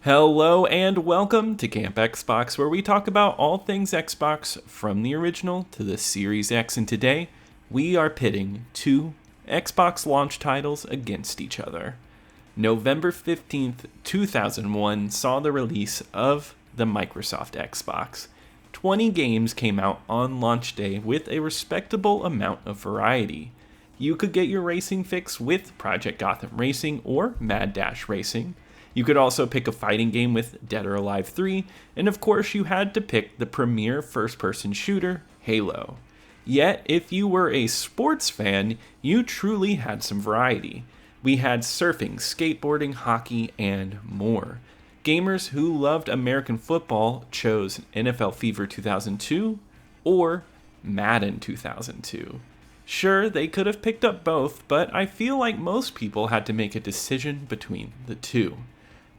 Hello and welcome to Camp Xbox, where we talk about all things Xbox from the original to the Series X, and today we are pitting two Xbox launch titles against each other. November 15th, 2001 saw the release of the Microsoft Xbox. 20 games came out on launch day with a respectable amount of variety. You could get your racing fix with Project Gotham Racing or Mad Dash Racing. You could also pick a fighting game with Dead or Alive 3, and of course you had to pick the premier first-person shooter, Halo. Yet, if you were a sports fan, you truly had some variety. We had surfing, skateboarding, hockey, and more. Gamers who loved American football chose NFL Fever 2002 or Madden 2002. Sure, they could have picked up both, but I feel like most people had to make a decision between the two.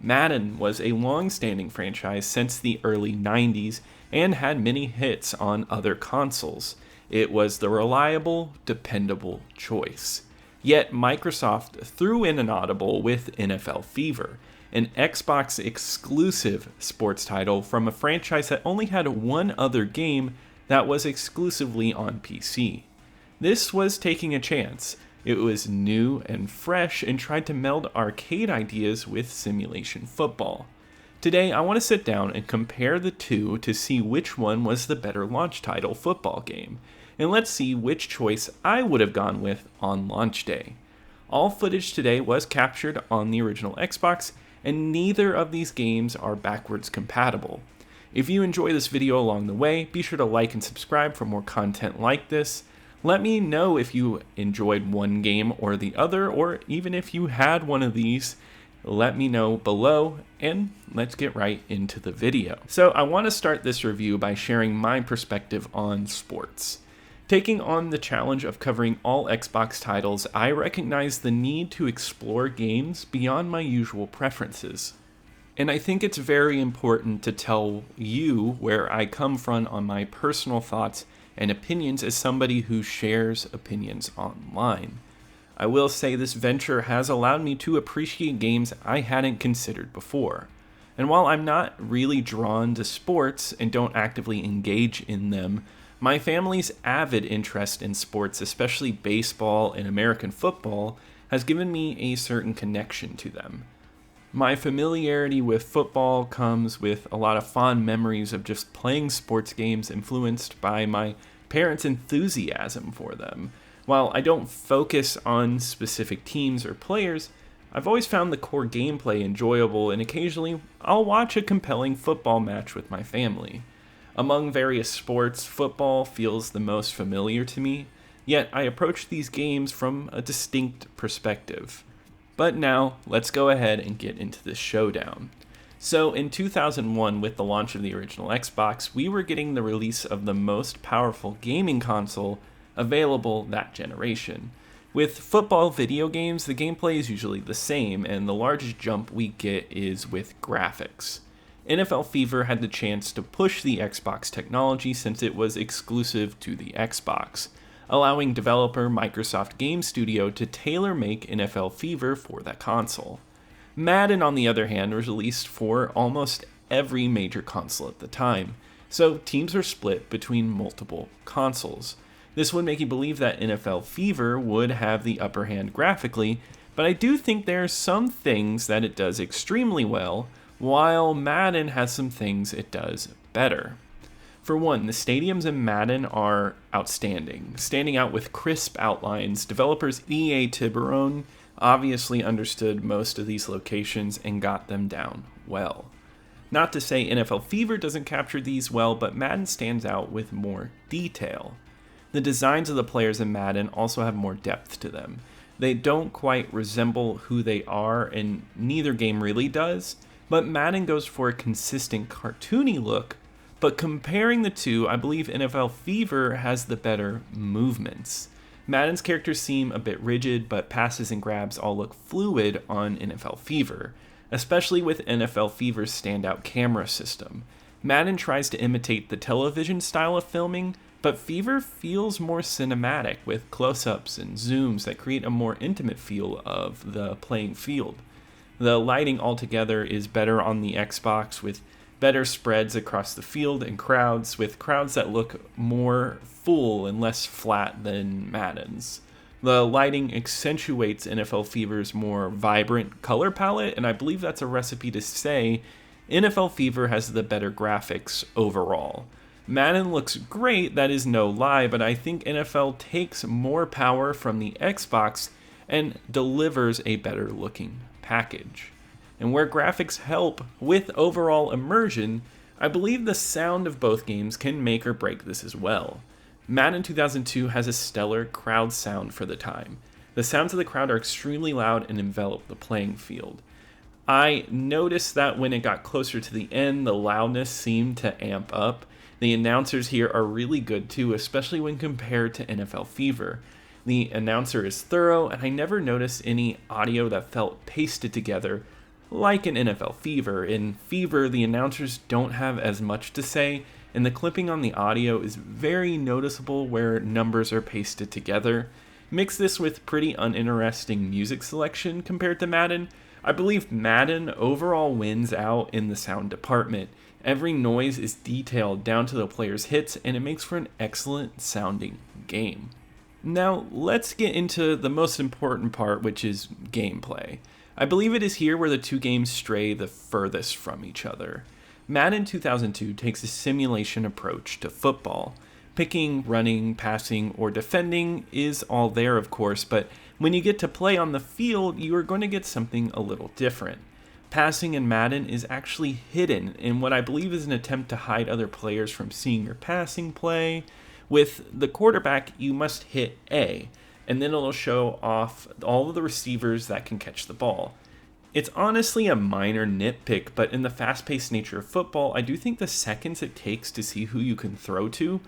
Madden was a long-standing franchise since the early 90s and had many hits on other consoles. It was the reliable, dependable choice. Yet Microsoft threw in an audible with NFL Fever, an Xbox exclusive sports title from a franchise that only had one other game that was exclusively on PC. This was taking a chance. It was new and fresh and tried to meld arcade ideas with simulation football. Today, I want to sit down and compare the two to see which one was the better launch title football game, and let's see which choice I would have gone with on launch day. All footage today was captured on the original Xbox, and neither of these games are backwards compatible. If you enjoy this video along the way, be sure to like and subscribe for more content like this. Let me know if you enjoyed one game or the other, or even if you had one of these. Let me know below, and let's get right into the video. So I want to start this review by sharing my perspective on sports. Taking on the challenge of covering all Xbox titles, I recognize the need to explore games beyond my usual preferences. And I think it's very important to tell you where I come from on my personal thoughts and opinions as somebody who shares opinions online. I will say this venture has allowed me to appreciate games I hadn't considered before. And while I'm not really drawn to sports and don't actively engage in them, my family's avid interest in sports, especially baseball and American football, has given me a certain connection to them. My familiarity with football comes with a lot of fond memories of just playing sports games influenced by my parents' enthusiasm for them. While I don't focus on specific teams or players, I've always found the core gameplay enjoyable, and occasionally I'll watch a compelling football match with my family. Among various sports, football feels the most familiar to me, yet I approach these games from a distinct perspective. But now, let's go ahead and get into this showdown. So in 2001, with the launch of the original Xbox, we were getting the release of the most powerful gaming console available that generation. With football video games, the gameplay is usually the same, and the largest jump we get is with graphics. NFL Fever had the chance to push the Xbox technology since it was exclusive to the Xbox, allowing developer Microsoft Game Studio to tailor-make NFL Fever for that console. Madden, on the other hand, was released for almost every major console at the time, so teams were split between multiple consoles. This would make you believe that NFL Fever would have the upper hand graphically, but I do think there are some things that it does extremely well, while Madden has some things it does better. For one, the stadiums in Madden are outstanding, standing out with crisp outlines. Developers EA Tiburon obviously understood most of these locations and got them down well. Not to say NFL Fever doesn't capture these well, but Madden stands out with more detail. The designs of the players in Madden also have more depth to them. They don't quite resemble who they are, and neither game really does, but Madden goes for a consistent cartoony look. But comparing the two, I believe NFL Fever has the better movements. Madden's characters seem a bit rigid, but passes and grabs all look fluid on NFL Fever, especially with NFL Fever's standout camera system. Madden tries to imitate the television style of filming, but Fever feels more cinematic with close-ups and zooms that create a more intimate feel of the playing field. The lighting altogether is better on the Xbox, with better spreads across the field and crowds, with crowds that look more full and less flat than Madden's. The lighting accentuates NFL Fever's more vibrant color palette, and I believe that's a recipe to say NFL Fever has the better graphics overall. Madden looks great, that is no lie, but I think NFL takes more power from the Xbox and delivers a better looking package. And where graphics help with overall immersion, I believe the sound of both games can make or break this as well. Madden 2002 has a stellar crowd sound for the time. The sounds of the crowd are extremely loud and envelop the playing field. I noticed that when it got closer to the end, the loudness seemed to amp up. The announcers here are really good too, especially when compared to NFL Fever. The announcer is thorough, and I never noticed any audio that felt pasted together like in NFL Fever. In Fever, the announcers don't have as much to say, and the clipping on the audio is very noticeable where numbers are pasted together. Mix this with pretty uninteresting music selection compared to Madden. I believe Madden overall wins out in the sound department. Every noise is detailed down to the player's hits, and it makes for an excellent sounding game. Now, let's get into the most important part, which is gameplay. I believe it is here where the two games stray the furthest from each other. Madden 2002 takes a simulation approach to football. Picking, running, passing, or defending is all there, of course, but when you get to play on the field, you are going to get something a little different. Passing in Madden is actually hidden in what I believe is an attempt to hide other players from seeing your passing play. With the quarterback, you must hit A, and then it'll show off all of the receivers that can catch the ball. It's honestly a minor nitpick, but in the fast-paced nature of football, I do think the seconds it takes to see who you can throw to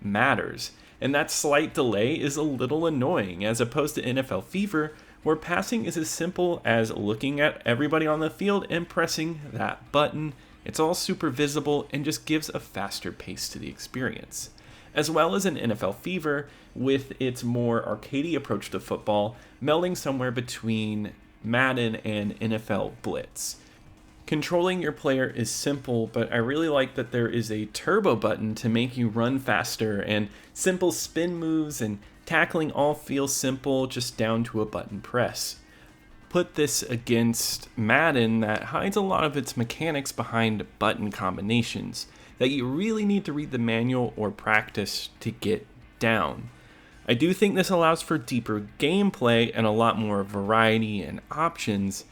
matters, and that slight delay is a little annoying, as opposed to NFL Fever, where passing is as simple as looking at everybody on the field and pressing that button. It's all super visible and just gives a faster pace to the experience. As well as in NFL Fever, with its more arcadey approach to football, melding somewhere between Madden and NFL Blitz. Controlling your player is simple, but I really like that there is a turbo button to make you run faster, and simple spin moves and tackling all feel simple, just down to a button press. Put this against Madden that hides a lot of its mechanics behind button combinations that you really need to read the manual or practice to get down. I do think this allows for deeper gameplay and a lot more variety and options,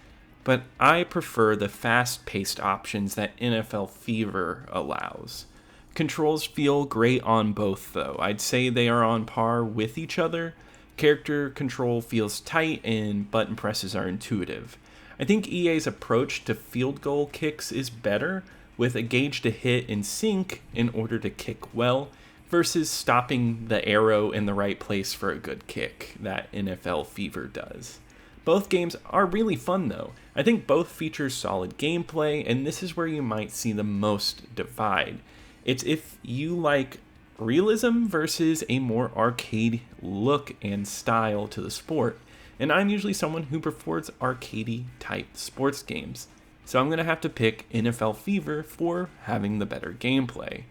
but I prefer the fast-paced options that NFL Fever allows. Controls feel great on both though. I'd say they are on par with each other. Character control feels tight and button presses are intuitive. I think EA's approach to field goal kicks is better, with a gauge to hit in sync in order to kick well, versus stopping the arrow in the right place for a good kick that NFL Fever does. Both games are really fun though. I think both feature solid gameplay, and this is where you might see the most divide. It's if you like realism versus a more arcade look and style to the sport, and I'm usually someone who prefers arcadey type sports games. So I'm going to have to pick NFL Fever for having the better gameplay.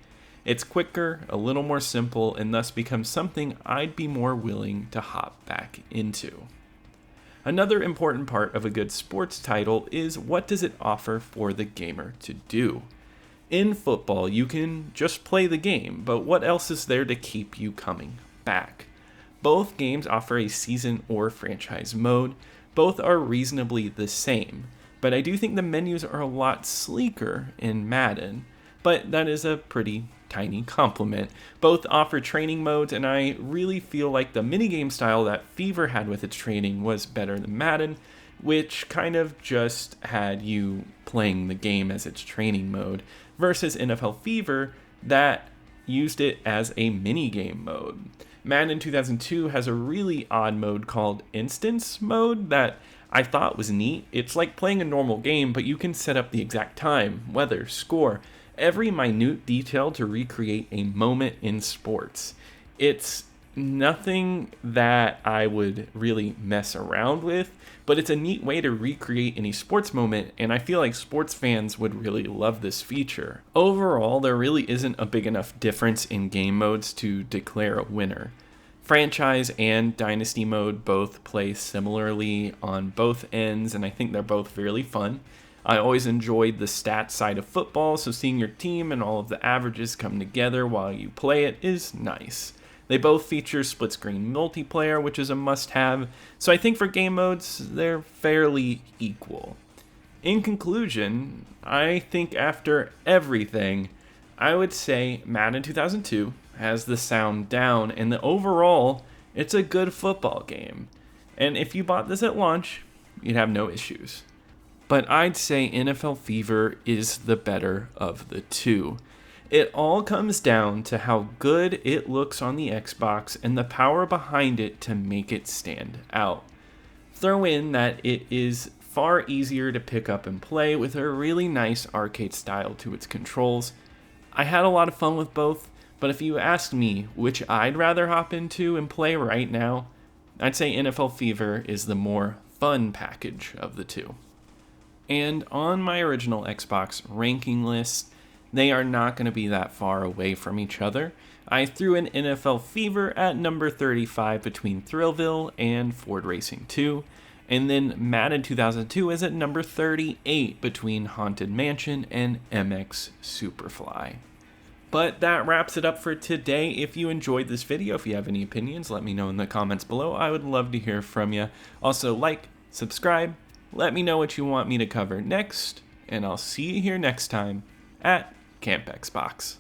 It's quicker, a little more simple, and thus becomes something I'd be more willing to hop back into. Another important part of a good sports title is what does it offer for the gamer to do. In football, you can just play the game, but what else is there to keep you coming back? Both games offer a season or franchise mode. Both are reasonably the same, but I do think the menus are a lot sleeker in Madden, but that is a pretty tiny compliment. Both offer training modes, and I really feel like the minigame style that Fever had with its training was better than Madden, which kind of just had you playing the game as its training mode, versus NFL Fever that used it as a minigame mode. Madden 2002 has a really odd mode called Instance Mode that I thought was neat. It's like playing a normal game, but you can set up the exact time, weather, score, every minute detail to recreate a moment in sports. It's Nothing that I would really mess around with, but it's a neat way to recreate any sports moment, and I feel like sports fans would really love this feature. Overall, there really isn't a big enough difference in game modes to declare a winner. Franchise and Dynasty mode both play similarly on both ends, and I think they're both fairly fun. I always enjoyed the stats side of football, so seeing your team and all of the averages come together while you play it is nice. They both feature split screen multiplayer, which is a must have, so I think for game modes, they're fairly equal. In conclusion, I think after everything, I would say Madden 2002 has the sound down, and the overall, it's a good football game. And if you bought this at launch, you'd have no issues. But I'd say NFL Fever is the better of the two. It all comes down to how good it looks on the Xbox and the power behind it to make it stand out. Throw in that it is far easier to pick up and play with a really nice arcade style to its controls. I had a lot of fun with both, but if you asked me which I'd rather hop into and play right now, I'd say NFL Fever is the more fun package of the two. And on my original Xbox ranking list, they are not going to be that far away from each other. I threw in NFL Fever at number 35 between Thrillville and Ford Racing 2, and then Madden 2002 is at number 38 between Haunted Mansion and MX Superfly. But that wraps it up for today. If you enjoyed this video, if you have any opinions, let me know in the comments below. I would love to hear from you. Also, like, subscribe, let me know what you want me to cover next, and I'll see you here next time at Camp Xbox.